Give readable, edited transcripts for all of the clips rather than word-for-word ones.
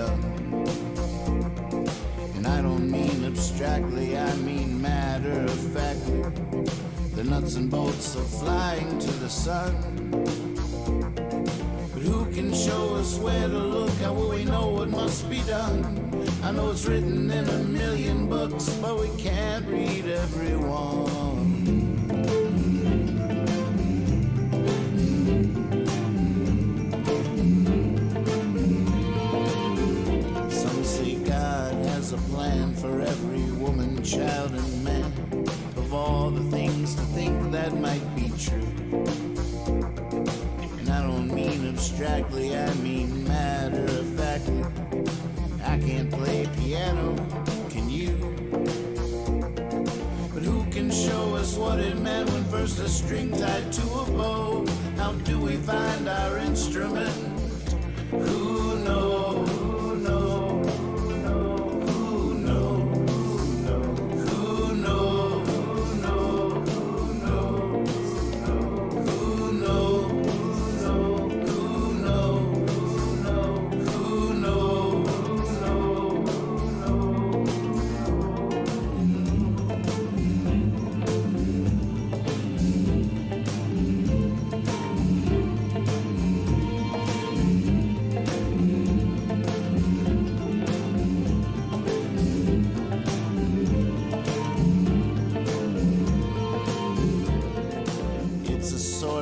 done. And I don't mean abstractly, I mean matter-of-factly. The nuts and bolts are flying to the sun. But who can show us where to look? How will we know what must be done? I know it's written in a million books, but we can't read every one. Some say God has a plan for every woman, child, and man. Of all the things to think that might be true. And I don't mean abstractly, I mean matter-of-factly. I can't play piano, can you? But who can show us what it meant when first a string tied to a bow? How do we find our instrument? Who knows? Who knows? Who knows? Who knows? Who knows? Who knows? Who knows?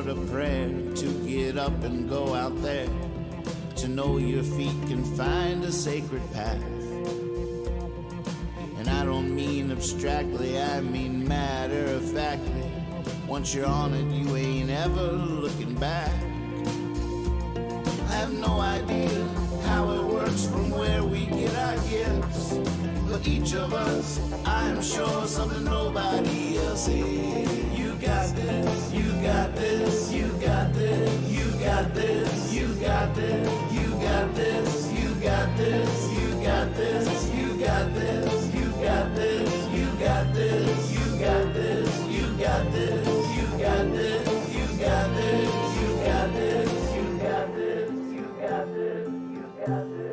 A prayer to get up and go out there, to know your feet can find a sacred path. And I don't mean abstractly, I mean matter-of-factly. Once you're on it, you ain't ever looking back. I have no idea how it works from where we get our gifts, but each of us, I'm sure, something nobody else is. You got this, you got this, you got this, you got this, you got this, you got this, you got this, you got this, you got this, you got this, you got this, you got this, you got this, you got this, you got this, you got this, you got this, you got this, you got this, you got this.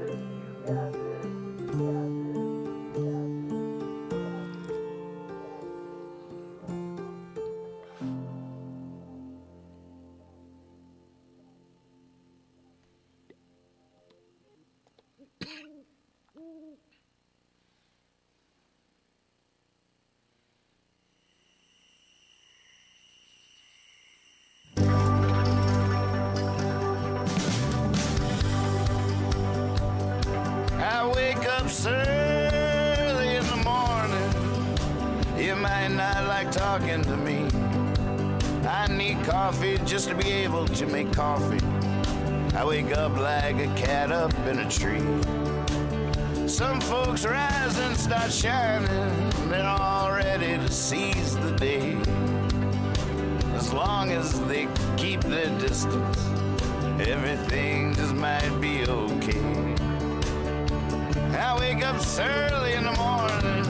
Early in the morning, you might not like talking to me. I need coffee just to be able to make coffee. I wake up like a cat up in a tree. Some folks rise and start shining, they're all ready to seize the day. As long as they keep their distance, everything just might be okay. I wake up early in the morning.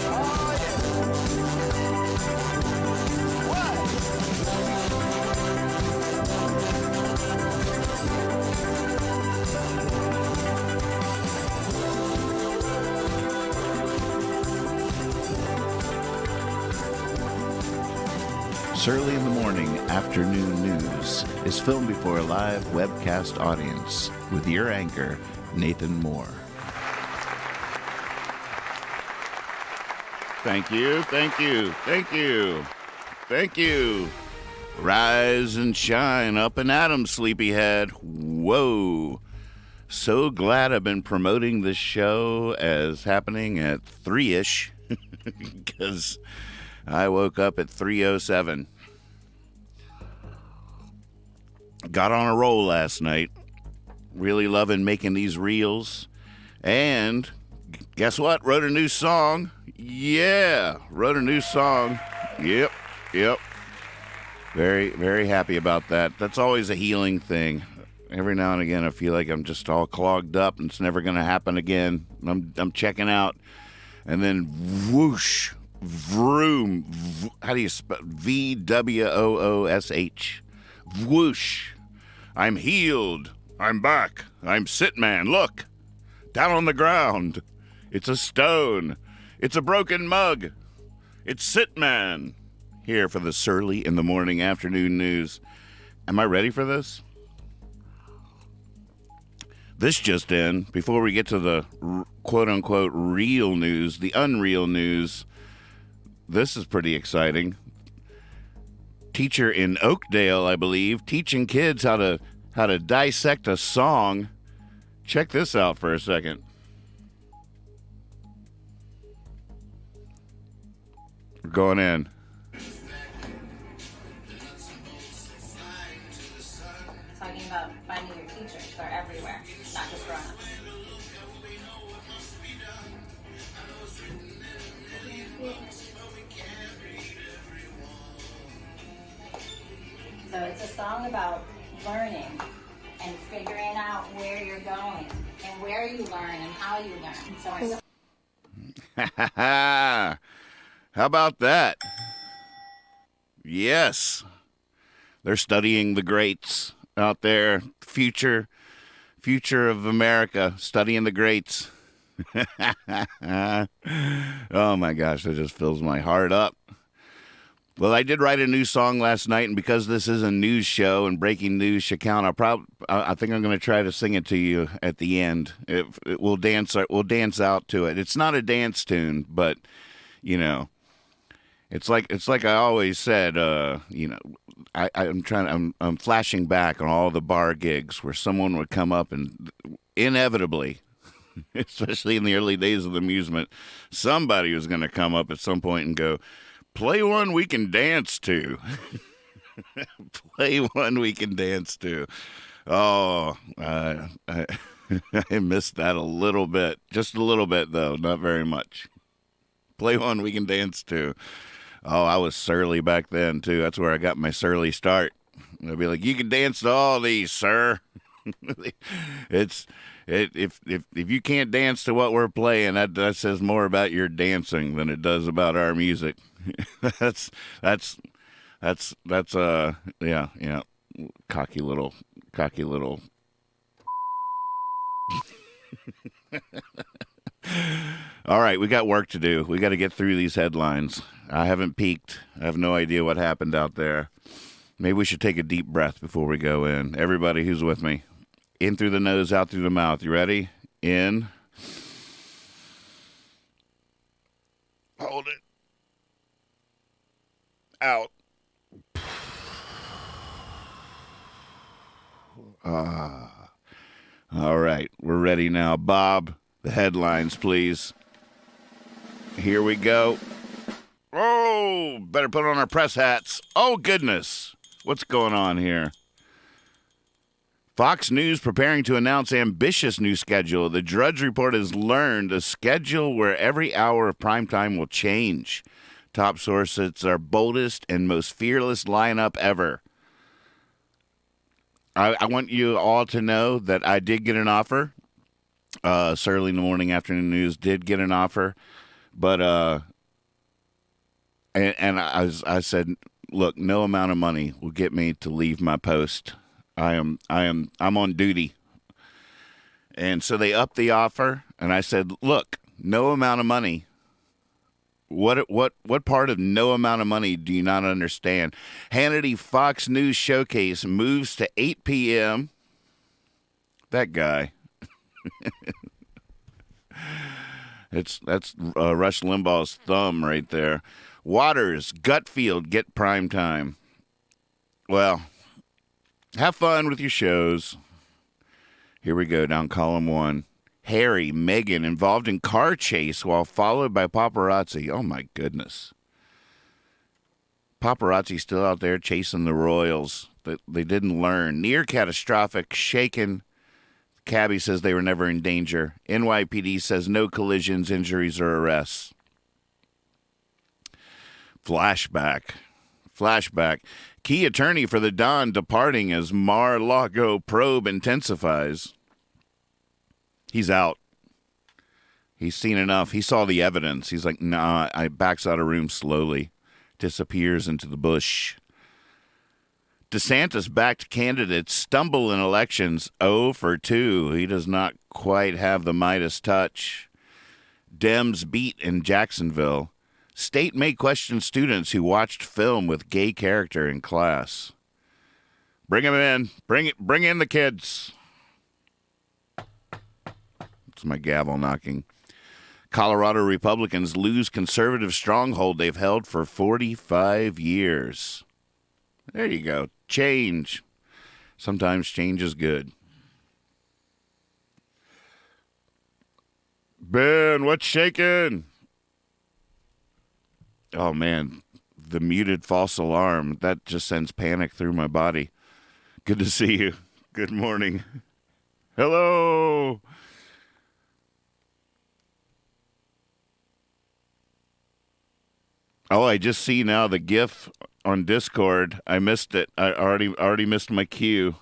Oh, yeah. What? Early in the Morning Afternoon News is filmed before a live webcast audience with your anchor, Nathan Moore. Thank you, thank you, thank you, thank you. Rise and shine up and at 'em, sleepyhead. Whoa. So glad I've been promoting this show as happening at 3-ish because I woke up at 3:07. Got on a roll last night. Really loving making these reels. And guess what? Wrote a new song. Yeah, wrote a new song. Yep. Very, very happy about that. That's always a healing thing. Every now and again, I feel like I'm just all clogged up and it's never going to happen again. I'm checking out. And then whoosh, vroom. How do you spell? VWOOSH. Whoosh. I'm healed. I'm back. I'm Sit Man. Look. Down on the ground. It's a stone. It's a broken mug. It's Sit Man. Here for the Surly in the Morning Afternoon News. Am I ready for this? This just in, before we get to the quote-unquote real news, the unreal news, this is pretty exciting. Teacher in Oakdale, I believe, teaching kids how to dissect a song. Check this out for a second. We're going in. Talking about finding your teachers. They're everywhere, not just grown-ups. So it's a song about learning and figuring out where you're going and where you learn and how you learn. So How about that? Yes. They're studying the greats out there. Future of America, studying the greats. Oh my gosh, that just fills my heart up. Well, I did write a new song last night, and because this is a news show and breaking news should count, I think I'm going to try to sing it to you at the end. We'll dance out to it. It's not a dance tune, but you know, it's like I always said. You know, I'm flashing back on all the bar gigs where someone would come up and inevitably, especially in the early days of the amusement, somebody was going to come up at some point and go, "Play one we can dance to." Play one we can dance to. Oh, I missed that a little bit. Just a little bit, though. Not very much. Play one we can dance to. Oh, I was surly back then, too. That's where I got my surly start. I'd be like, "You can dance to all these, sir." If you can't dance to what we're playing, that says more about your dancing than it does about our music. that's yeah. Cocky little. All right, we got work to do. We got to get through these headlines. I haven't peeked. I have no idea what happened out there. Maybe we should take a deep breath before we go in. Everybody who's with me, in through the nose, out through the mouth. You ready? In. Hold it. Out. All right, we're ready now. Bob, the headlines, please. Here we go. Oh, better put on our press hats. Oh, goodness. What's going on here? Fox News preparing to announce ambitious new schedule. The Drudge Report has learned a schedule where every hour of primetime will change. Top source, it's our boldest and most fearless lineup ever. I want you all to know that I did get an offer. Surly in the Morning Afternoon News did get an offer. But, I said, look, no amount of money will get me to leave my post. I'm on duty. And so they upped the offer, and I said, look, no amount of money. What part of no amount of money do you not understand? Hannity Fox News Showcase moves to 8 p.m. That guy. That's Rush Limbaugh's thumb right there. Waters, Gutfield get prime time. Well, have fun with your shows. Here we go, down column one. Harry, Meghan involved in car chase while followed by paparazzi. Oh, my goodness. Paparazzi still out there chasing the royals. They didn't learn. Near catastrophic, shaken. Cabbie says they were never in danger. NYPD says no collisions, injuries, or arrests. Flashback. Key attorney for the Don departing as Mar-a-Lago probe intensifies. He's out. He's seen enough. He saw the evidence. He's like, nah, I backs out of room slowly. Disappears into the bush. DeSantis-backed candidates stumble in elections 0 for 2. He does not quite have the Midas touch. Dems beat in Jacksonville. State may question students who watched film with gay character in class. Bring them in. Bring in the kids. It's my gavel knocking. Colorado Republicans lose conservative stronghold they've held for 45 years. There you go. Change. Sometimes change is good. Ben, what's shaking? Oh, man. The muted false alarm. That just sends panic through my body. Good to see you. Good morning. Hello. Oh, I just see now the GIF on Discord. I missed it. I already missed my cue.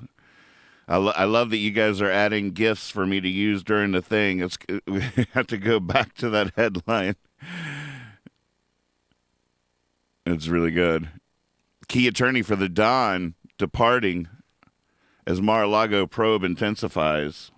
I love that you guys are adding GIFs for me to use during the thing. We have to go back to that headline. It's really good. Key attorney for the Don departing as Mar-a-Lago probe intensifies.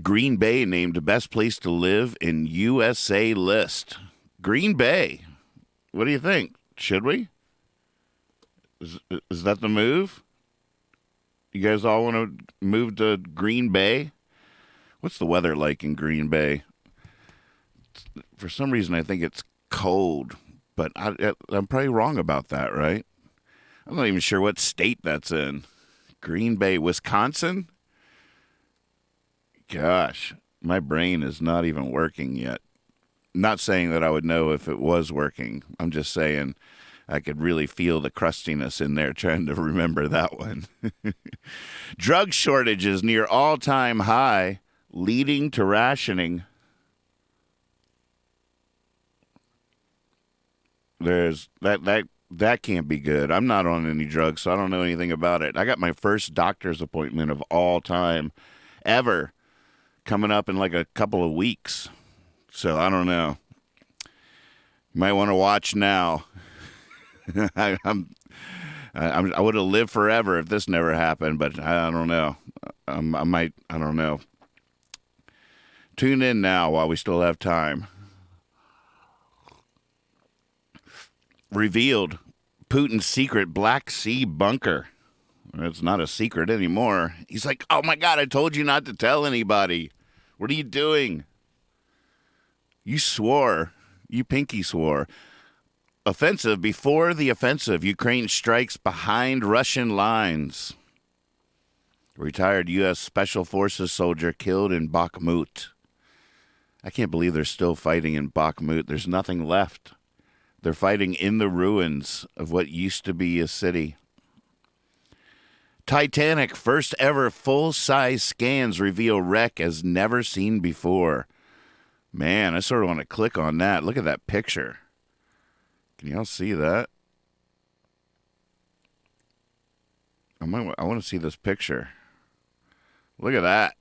Green Bay named best place to live in USA list. Green Bay. What do you think? Should we? Is that the move? You guys all want to move to Green Bay? What's the weather like in Green Bay? For some reason, I think it's cold, but I'm probably wrong about that, right? I'm not even sure what state that's in. Green Bay, Wisconsin? Gosh, my brain is not even working yet. Not saying that I would know if it was working. I'm just saying I could really feel the crustiness in there trying to remember that one. Drug shortages near all-time high, leading to rationing. There's that can't be good. I'm not on any drugs, so I don't know anything about it. I got my first doctor's appointment of all time ever coming up in like a couple of weeks. So I don't know. You might want to watch now. I would have lived forever if this never happened, but I don't know. I don't know. Tune in now while we still have time. Revealed Putin's secret Black Sea bunker. It's not a secret anymore. He's like, oh my God, I told you not to tell anybody. What are you doing? You swore. You pinky swore. Offensive before the offensive. Ukraine strikes behind Russian lines. Retired U.S. Special Forces soldier killed in Bakhmut. I can't believe they're still fighting in Bakhmut. There's nothing left. They're fighting in the ruins of what used to be a city. Titanic first ever full-size scans reveal wreck as never seen before. Man, I sort of want to click on that. Look at that picture. Can y'all see that? I want to see this picture. Look at that.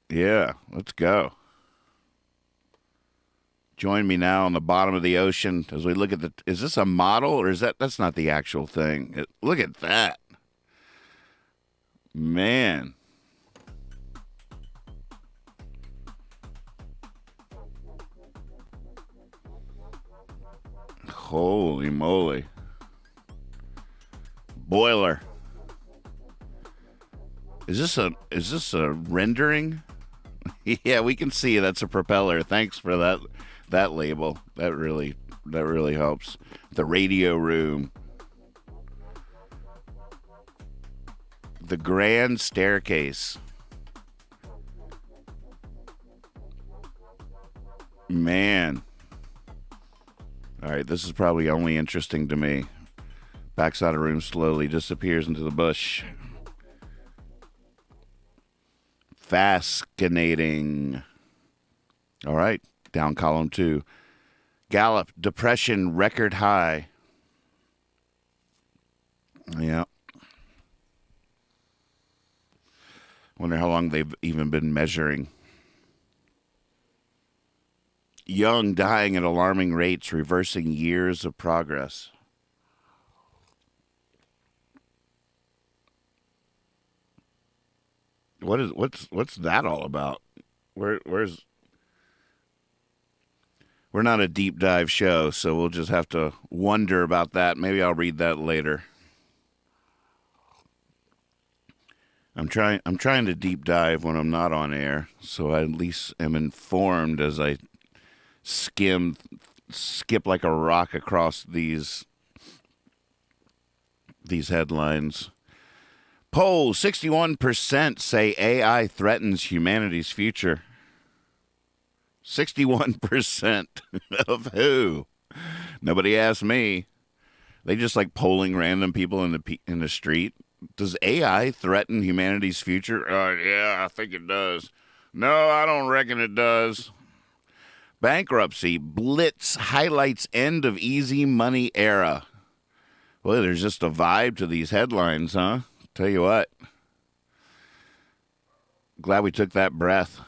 Yeah, let's go. Join me now on the bottom of the ocean as we look at the... Is this a model or is that's not the actual thing? Look at that. Man. Holy moly. Boiler. Is this a rendering? Yeah, we can see that's a propeller. Thanks for that label. That really helps. The radio room. The grand staircase. Man. All right, this is probably only interesting to me. Backs out of room slowly, disappears into the bush. Fascinating. All right, down column 2. Gallup, depression record high. Yeah. Wonder how long they've even been measuring. Young dying at alarming rates, reversing years of progress. What's that all about? We're not a deep dive show, so we'll just have to wonder about that. Maybe I'll read that later. I'm trying to deep dive when I'm not on air, so I at least am informed as I skip like a rock across these headlines. Poll, 61% say AI threatens humanity's future. 61% of who? Nobody asked me. They just like polling random people in the street. Does AI threaten humanity's future? Yeah, I think it does. No, I don't reckon it does. Bankruptcy blitz highlights end of easy money era. Well, there's just a vibe to these headlines, huh? Tell you what. Glad we took that breath.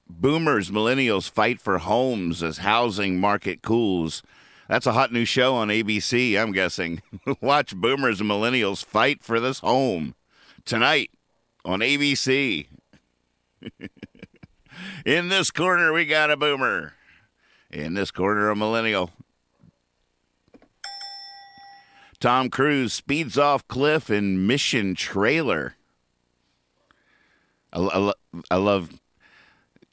Boomers, millennials fight for homes as housing market cools. That's a hot new show on ABC, I'm guessing. Watch boomers and millennials fight for this home tonight on ABC. In this corner, we got a boomer. In this corner, a millennial. Tom Cruise speeds off cliff in Mission trailer. I love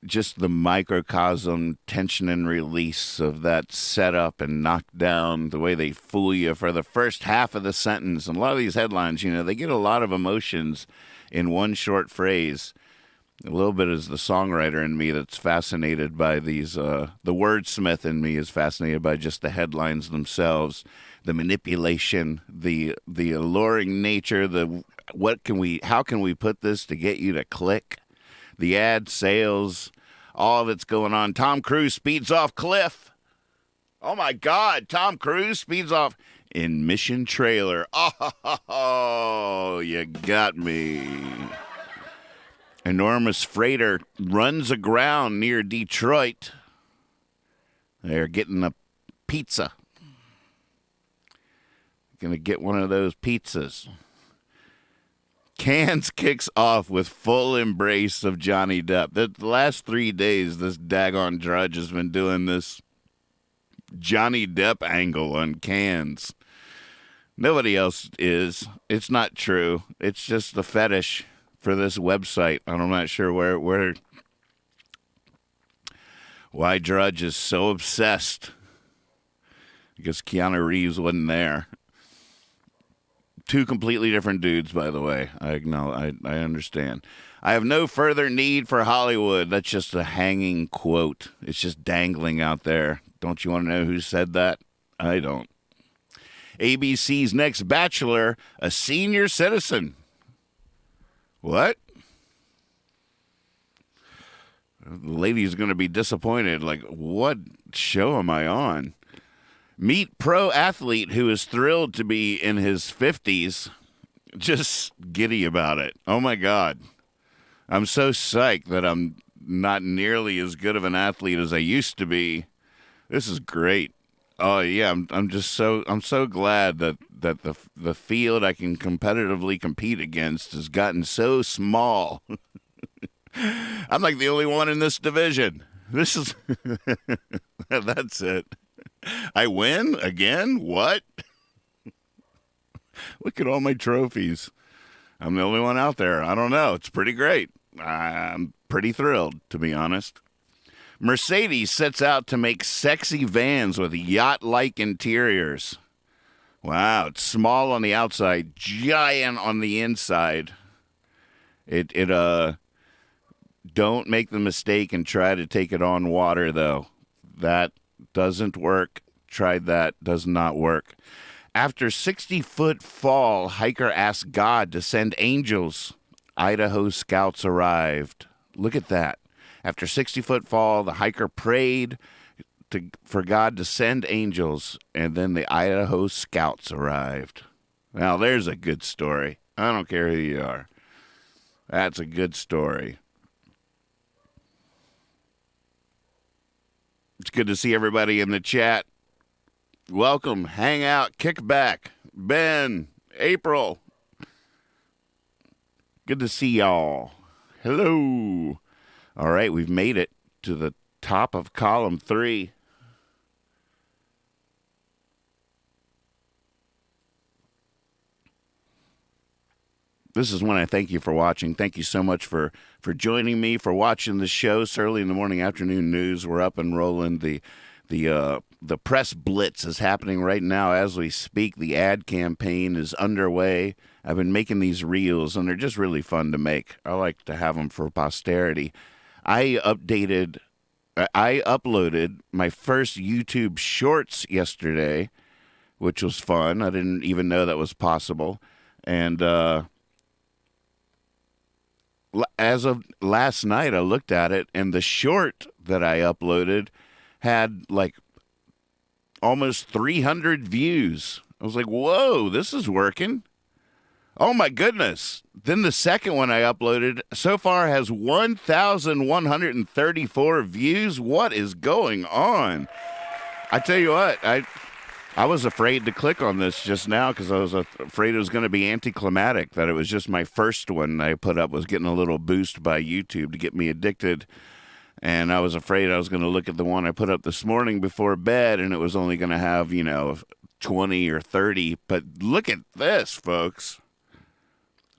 just the microcosm tension and release of that setup and knockdown, the way they fool you for the first half of the sentence. And a lot of these headlines, they get a lot of emotions in one short phrase. A little bit is the songwriter in me that's fascinated by these, the wordsmith in me is fascinated by just the headlines themselves, the manipulation, the alluring nature, how can we put this to get you to click? The ad sales, all that's going on. Tom Cruise speeds off cliff. Oh, my God. Tom Cruise speeds off in Mission trailer. Oh, you got me. Enormous freighter runs aground near Detroit. They're getting a pizza. Going to get one of those pizzas. Cannes kicks off with full embrace of Johnny Depp. The last 3 days, this daggone Drudge has been doing this Johnny Depp angle on Cannes. Nobody else is. It's not true. It's just the fetish for this website. I'm not sure why Drudge is so obsessed. Because Keanu Reeves wasn't there. Two completely different dudes, by the way. I understand. I have no further need for Hollywood. That's just a hanging quote. It's just dangling out there. Don't you want to know who said that? I don't. ABC's next Bachelor, a senior citizen. What? The lady's going to be disappointed. Like, what show am I on? Meet pro athlete who is thrilled to be in his 50s. Just giddy about it. Oh, my God. I'm so psyched that I'm not nearly as good of an athlete as I used to be. This is great. Oh, yeah, I'm so glad that the field I can competitively compete against has gotten so small. I'm like the only one in this division. This is that's it. I win again? What? Look at all my trophies. I'm the only one out there. I don't know. It's pretty great. I'm pretty thrilled, to be honest. Mercedes sets out to make sexy vans with yacht-like interiors. Wow, it's small on the outside, giant on the inside. Don't make the mistake and try to take it on water, though. That doesn't work. Tried that. Does not work. After 60-foot fall, hiker asked God to send angels. Idaho scouts arrived. Look at that. After 60-foot fall, the hiker prayed for God to send angels, and then the Idaho scouts arrived. Now, there's a good story. I don't care who you are. That's a good story. It's good to see everybody in the chat. Welcome, hang out, kick back. Ben, April. Good to see y'all. Hello. All right, we've made it to the top of column 3. This is when I thank you for watching. Thank you so much for joining me, for watching the show. It's early in the morning, afternoon news. We're up and rolling. The press blitz is happening right now as we speak. The ad campaign is underway. I've been making these reels, and they're just really fun to make. I like to have them for posterity. I uploaded my first YouTube Shorts yesterday, which was fun. I didn't even know that was possible. And as of last night, I looked at it, and the short that I uploaded had like almost 300 views. I was like, whoa, this is working. Oh, my goodness. Then the second one I uploaded so far has 1,134 views. What is going on? I tell you what, I was afraid to click on this just now because I was afraid it was going to be anticlimactic, that it was just my first one I put up was getting a little boost by YouTube to get me addicted. And I was afraid I was going to look at the one I put up this morning before bed, and it was only going to have, 20 or 30. But look at this, folks.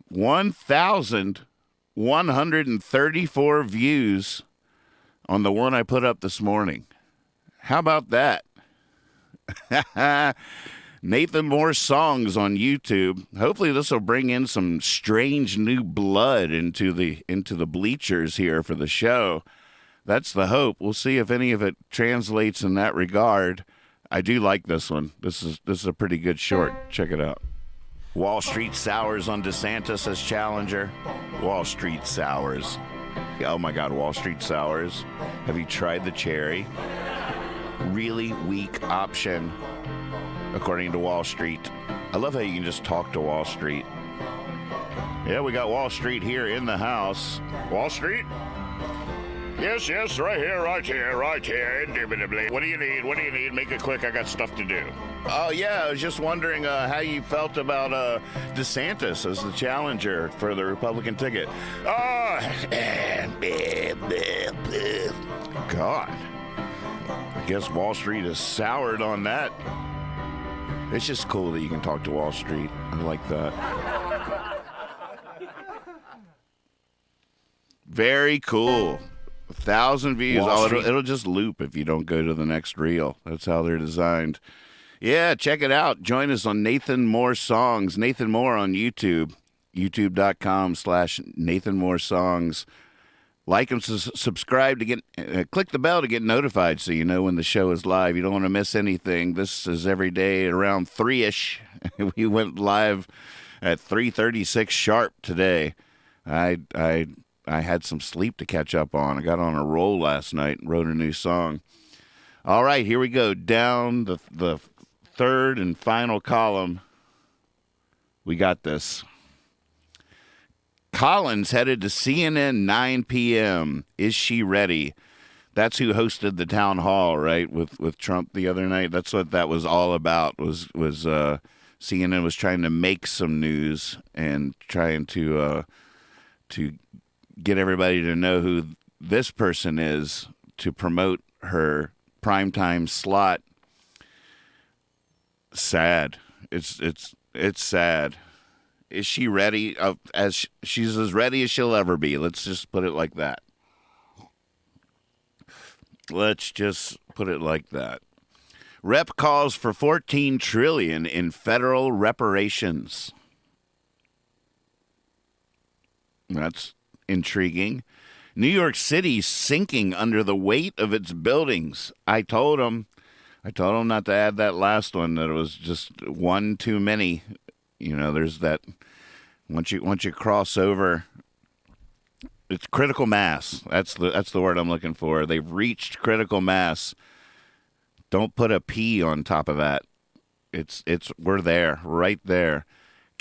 1,134 views on the one I put up this morning. How about that? Nathan Moore Songs on YouTube. Hopefully this will bring in some strange new blood into the bleachers here for the show. That's the hope. We'll see if any of it translates in that regard. I do like this one. This is a pretty good short. Check it out. Wall Street sours on DeSantis as challenger. Wall Street sours. Oh my God, Wall Street sours. Have you tried the cherry? Really weak option, according to Wall Street. I love how you can just talk to Wall Street. Yeah, we got Wall Street here in the house. Wall Street? Yes, right here, indubitably. What do you need? Make it quick, I got stuff to do. Oh, yeah, I was just wondering how you felt about DeSantis as the challenger for the Republican ticket. God. I guess Wall Street is soured on that. It's just cool that you can talk to Wall Street. I like that. Very cool. 1,000 views. It'll just loop if you don't go to the next reel. That's how they're designed. Yeah, check it out. Join us on Nathan Moore Songs. Nathan Moore on YouTube. YouTube.com/Nathan Moore Songs. Like and subscribe to get, click the bell to get notified so you know when the show is live. You don't want to miss anything. This is every day at around 3-ish. We went live at 3:36 sharp today. I had some sleep to catch up on. I got on a roll last night and wrote a new song. All right, here we go. Down the third and final column. We got this. Collins headed to CNN 9 p.m. Is she ready? That's who hosted the town hall, right, with Trump the other night. That's what that was all about. Was CNN was trying to make some news and trying to get everybody to know who this person is to promote her primetime slot. Sad. It's sad. Is she ready? She's as ready as she'll ever be. Let's just put it like that. Rep calls for $14 trillion in federal reparations. That's intriguing. New York City sinking under the weight of its buildings. I told him not to add that last one, that it was just one too many. There's that once you cross over, it's critical mass. That's the word I'm looking for. They've reached critical mass. Don't put a P on top of that. We're there, right there.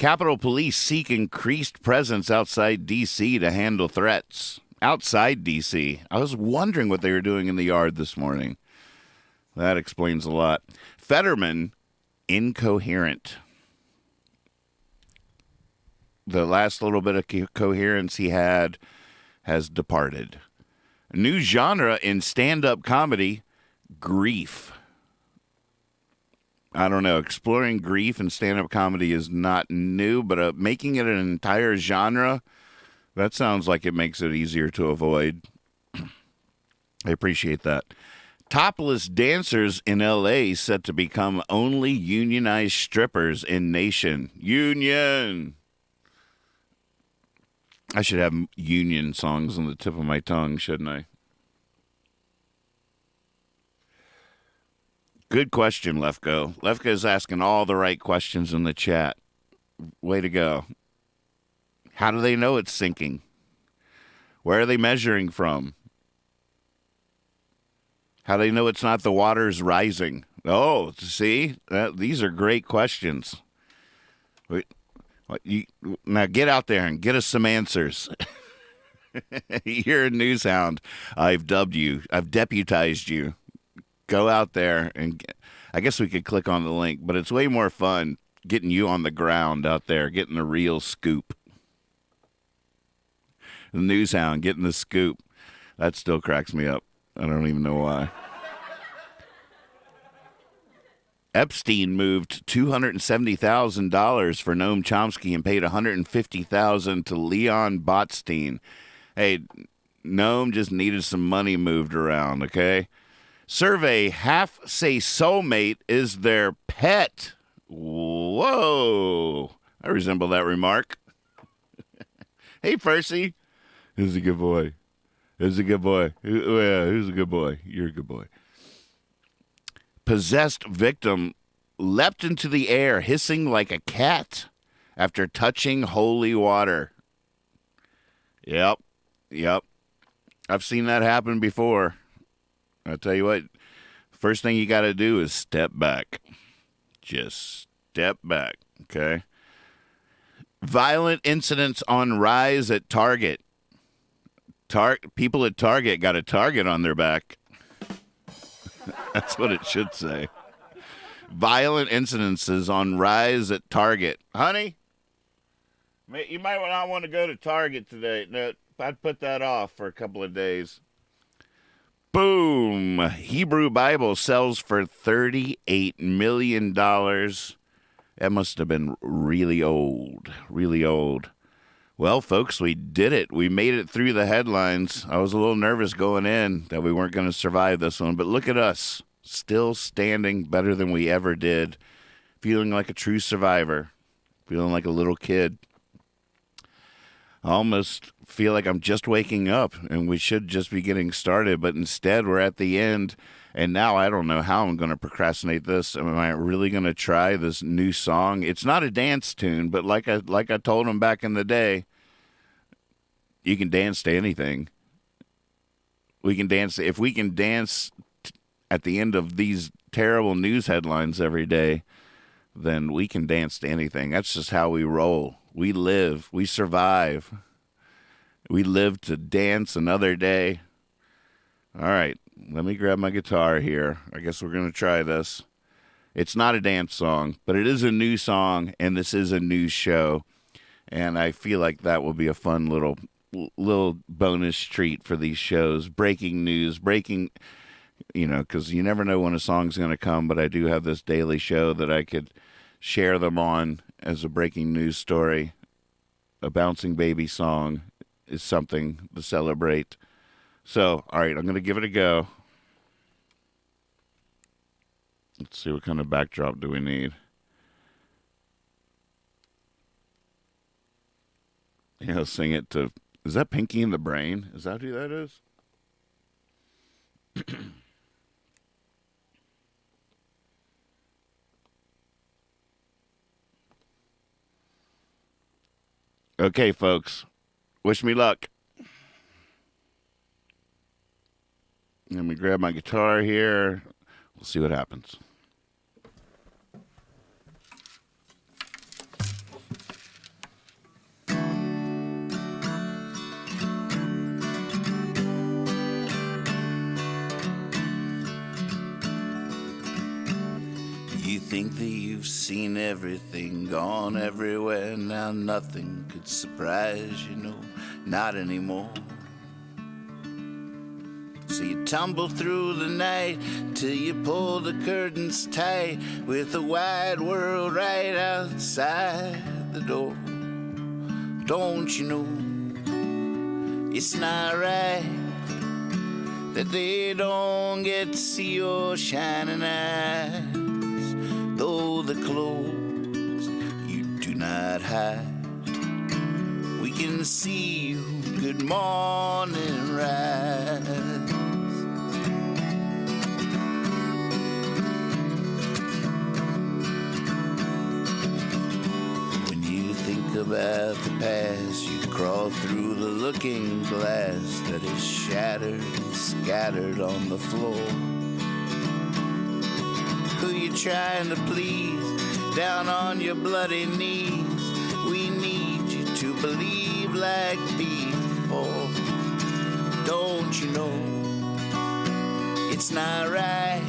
Capitol Police seek increased presence outside D.C. to handle threats. Outside D.C. I was wondering what they were doing in the yard this morning. That explains a lot. Fetterman, incoherent. The last little bit of coherence he had has departed. A new genre in stand-up comedy, grief. I don't know. Exploring grief in stand-up comedy is not new, but making it an entire genre, that sounds like it makes it easier to avoid. I appreciate that. Topless dancers in L.A. set to become only unionized strippers in nation. Union! I should have union songs on the tip of my tongue, shouldn't I? Good question, Lefko. Lefko is asking all the right questions in the chat. Way to go. How do they know it's sinking? Where are they measuring from? How do they know it's not the waters rising? Oh, see? These are great questions. Now get out there and get us some answers. You're a news hound. I've dubbed you. I've deputized you. Go out there and I guess we could click on the link, but it's way more fun getting you on the ground out there, getting the real scoop. The news hound getting the scoop. That still cracks me up. I don't even know why. Epstein moved $270,000 for Noam Chomsky and paid $150,000 to Leon Botstein. Hey, Noam just needed some money moved around, okay? Survey, half say soulmate is their pet. Whoa. I resemble that remark. Hey, Percy. Who's a good boy? Who's a good boy? Who's a good boy? You're a good boy. Possessed victim leapt into the air, hissing like a cat after touching holy water. Yep. I've seen that happen before. I'll tell you what, first thing you got to do is step back. Just step back, okay? Violent incidents on rise at Target. People at Target got a target on their back. That's what it should say. Violent incidences on rise at Target. Honey, you might not want to go to Target today. No, I'd put that off for a couple of days. Boom. Hebrew Bible sells for $38 million. That must have been really old. Really old. Well, folks, we did it. We made it through the headlines. I was a little nervous going in that we weren't going to survive this one, but look at us. Still standing better than we ever did. Feeling like a true survivor. Feeling like a little kid. I almost feel like I'm just waking up and we should just be getting started, but instead we're at the end, and now I don't know how I'm going to procrastinate this. Am I really going to try this new song? It's not a dance tune, but like I told him back in the day, you can dance to anything. We can dance. If we can dance at the end of these terrible news headlines every day, then we can dance to anything. That's just how we roll. We live. We survive. We live to dance another day. All right. Let me grab my guitar here. I guess we're going to try this. It's not a dance song, but it is a new song, and this is a news show. And I feel like that will be a fun little bonus treat for these shows. Breaking news, because you never know when a song's going to come, but I do have this daily show that I could share them on as a breaking news story. A bouncing baby song is something to celebrate. So, all right, I'm going to give it a go. Let's see, what kind of backdrop do we need? Sing it to... Is that Pinky and the Brain? Is that who that is? Okay, folks. Wish me luck. Let me grab my guitar here. We'll see what happens. think that you've seen everything, gone everywhere, now nothing could surprise you, no, not anymore. So you tumble through the night till you pull the curtains tight, with the wide world right outside the door. Don't you know it's not right that they don't get to see your shining eyes, though the clothes you do not hide, we can see you. Good morning, rise. When you think about the past, you crawl through the looking glass that is shattered and scattered on the floor. Who you trying to please down on your bloody knees? We need you to believe like before. Don't you know it's not right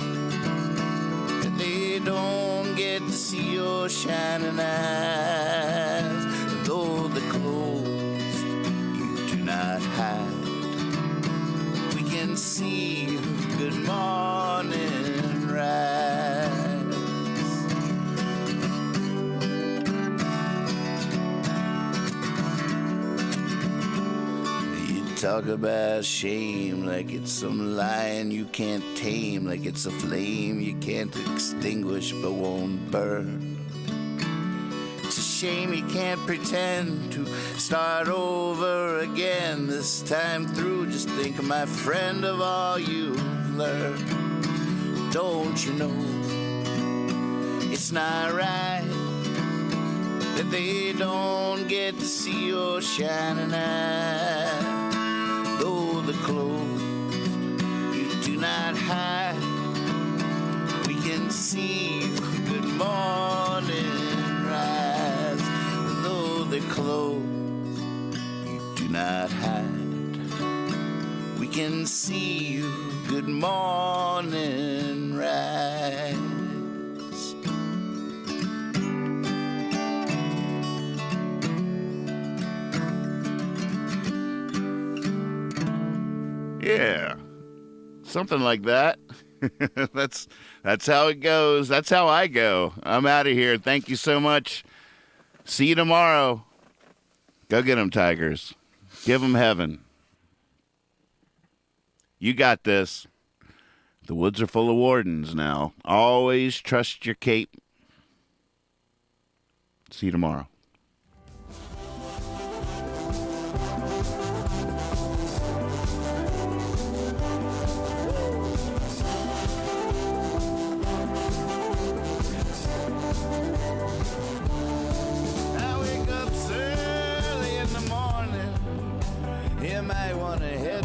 that they don't get to see your shining eyes, though the clothes you do not hide, we can see you. Good morning, rise. Talk about shame like it's some lion you can't tame, like it's a flame you can't extinguish but won't burn. It's a shame you can't pretend to start over again this time through. Just think, my friend, of all you've learned. Don't you know it's not right that they don't get to see your shining eyes, though the clothes you do not hide, we can see you. Good morning, rise. Though the clothes you do not hide, we can see you. Good morning, rise. Yeah, something like that. That's how it goes. That's how I go. I'm out of here. Thank you so much. See you tomorrow. Go get them, Tigers. Give them heaven. You got this. The woods are full of wardens now. Always trust your cape. See you tomorrow.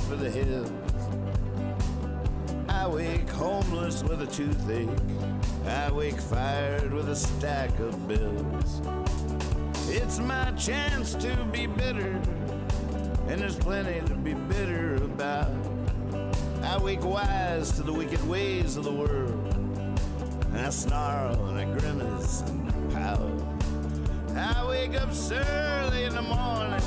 For the hills, I wake homeless with a toothache, I wake fired with a stack of bills. It's my chance to be bitter, and there's plenty to be bitter about. I wake wise to the wicked ways of the world, and I snarl and I grimace and pout. I wake up early in the morning.